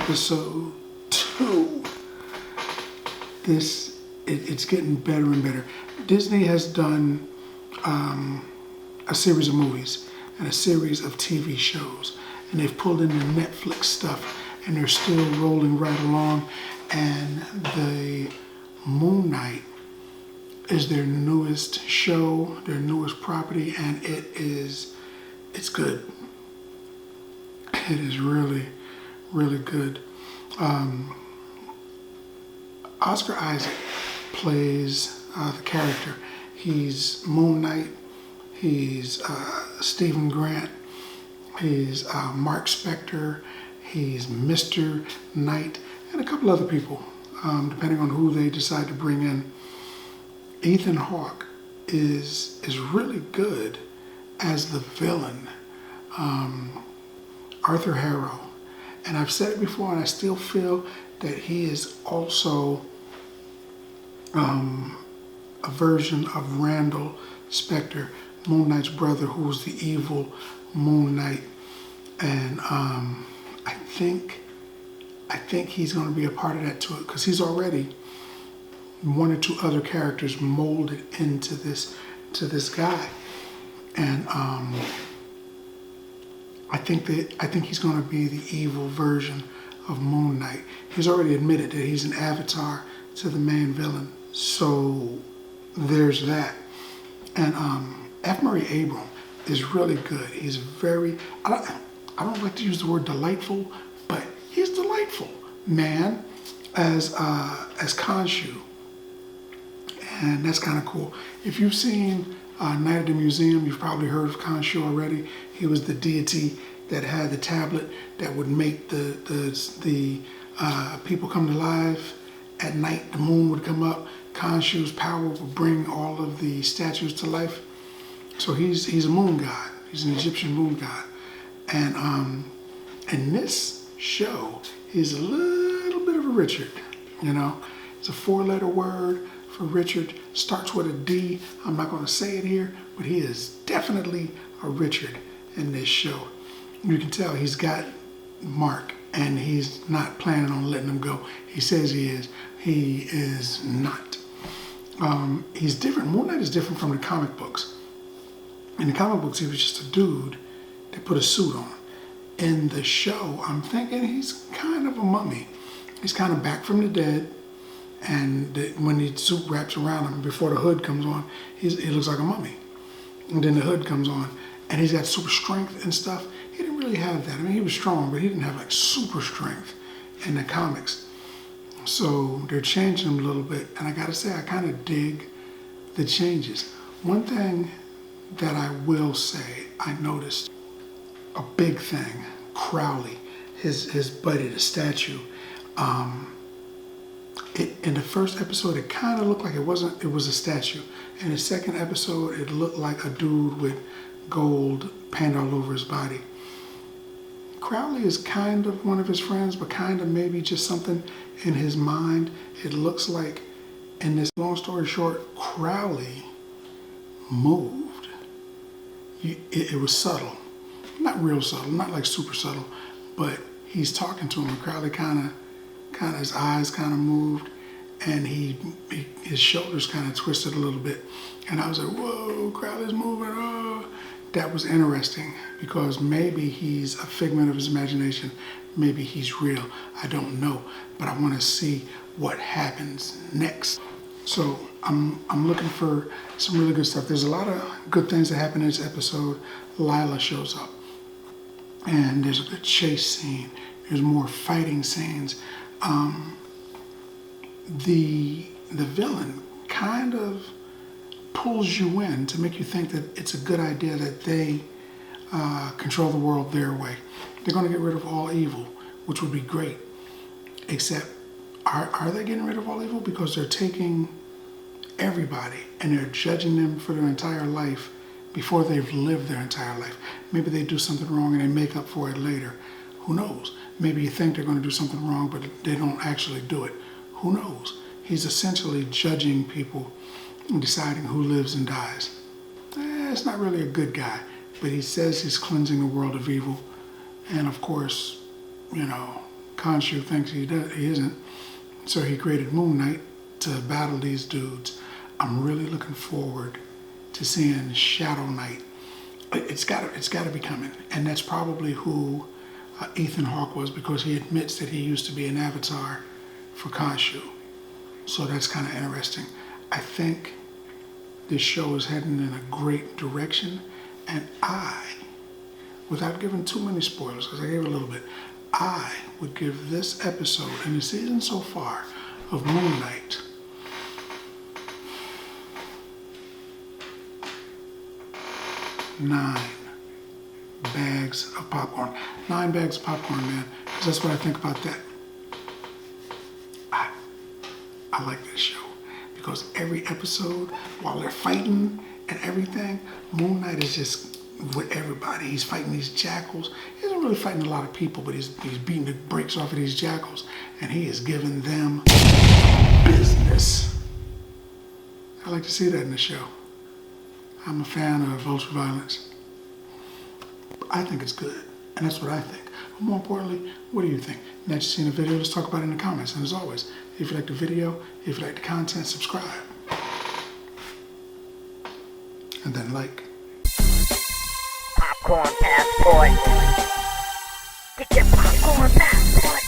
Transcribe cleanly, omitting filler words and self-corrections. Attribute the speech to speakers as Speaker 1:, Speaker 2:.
Speaker 1: episode 2. It's getting better and better. Disney has done a series of movies and a series of TV shows, and they've pulled in the Netflix stuff, and they're still rolling right along. And the Moon Knight is their newest show, their newest property, and it's good. It is really, really good. Oscar Isaac plays the character. He's Moon Knight. He's Stephen Grant. He's Mark Spector. He's Mr. Knight, and a couple other people, depending on who they decide to bring in. Ethan Hawke is really good as the villain, Arthur Harrow. And I've said it before, and I still feel that he is also a version of Randall Spector, Moon Knight's brother, who's the evil Moon Knight. And I think he's going to be a part of that too, because he's already one or two other characters molded into this guy. And I think he's going to be the evil version of Moon Knight. He's already admitted that he's an avatar to the main villain. So there's that. And F. Murray Abraham is really good. He's very, I don't like to use the word delightful, but he's delightful, man, as Khonshu. And that's kind of cool. If you've seen Night at the Museum, you've probably heard of Khonshu already. He was the deity that had the tablet that would make the people come to life. At night, the moon would come up. Khonshu's power would bring all of the statues to life. So he's a moon god. He's an Egyptian moon god. And in this show, he's a little bit of a Richard. You know, it's a 4-letter word for Richard. Starts with a D. I'm not going to say it here, but he is definitely a Richard in this show. You can tell he's got Marc, and he's not planning on letting him go. He says he is. He is not. He's different. Moon Knight is different from the comic books. In the comic books, he was just a dude that put a suit on. In the show, I'm thinking he's kind of a mummy. He's kind of back from the dead, and when the suit wraps around him, before the hood comes on, he looks like a mummy. And then the hood comes on, and he's got super strength and stuff. He didn't really have that. I mean, he was strong, but he didn't have like super strength in the comics. So they're changing him a little bit, and I gotta say, I kind of dig the changes. One thing that I will say, I noticed a big thing. Crowley, his buddy, the statue. In the first episode, it kind of looked like it was a statue. In the second episode, it looked like a dude with gold paint all over his body. Crowley is kind of one of his friends, but kind of maybe just something in his mind. It looks like, in this long story short, Crowley moved. It was subtle. Not real subtle, not like super subtle, but he's talking to him, and Crowley kind of his eyes kind of moved, and his shoulders kind of twisted a little bit. And I was like, whoa, Crowley's moving, oh. That was interesting, because maybe he's a figment of his imagination. Maybe he's real. I don't know, but I want to see what happens next. So I'm looking for some really good stuff. There's a lot of good things that happen in this episode. Lila shows up, and there's a good chase scene. There's more fighting scenes. The villain kind of pulls you in to make you think that it's a good idea that they control the world their way. They're going to get rid of all evil, which would be great. Except, are they getting rid of all evil? Because they're taking everybody and they're judging them for their entire life before they've lived their entire life. Maybe they do something wrong and they make up for it later. Who knows? Maybe you think they're going to do something wrong, but they don't actually do it. Who knows? He's essentially judging people and deciding who lives and dies. It's not really a good guy, but he says he's cleansing the world of evil. And of course, you know, Khonshu thinks he isn't. So he created Moon Knight to battle these dudes. I'm really looking forward to seeing Shadow Knight. It's gotta be coming, and that's probably who Ethan Hawke was, because he admits that he used to be an avatar for Khonshu. So that's kind of interesting. I think this show is heading in a great direction, and without giving too many spoilers, because I gave a little bit, I would give this episode in the season so far of Moon Knight 9 bags of popcorn. 9 bags of popcorn, man, because that's what I think about that. I like this show because every episode, while they're fighting and everything, Moon Knight is just with everybody. He's fighting these jackals. He isn't really fighting a lot of people, but he's beating the brakes off of these jackals, and he is giving them business. I like to see that in the show. I'm a fan of ultra violence. I think it's good, and that's what I think. But more importantly, what do you think? Now that you've seen the video, let's talk about it in the comments. And as always, if you like the video, if you like the content, subscribe. And then like.
Speaker 2: Popcorn passport. Get your popcorn passport.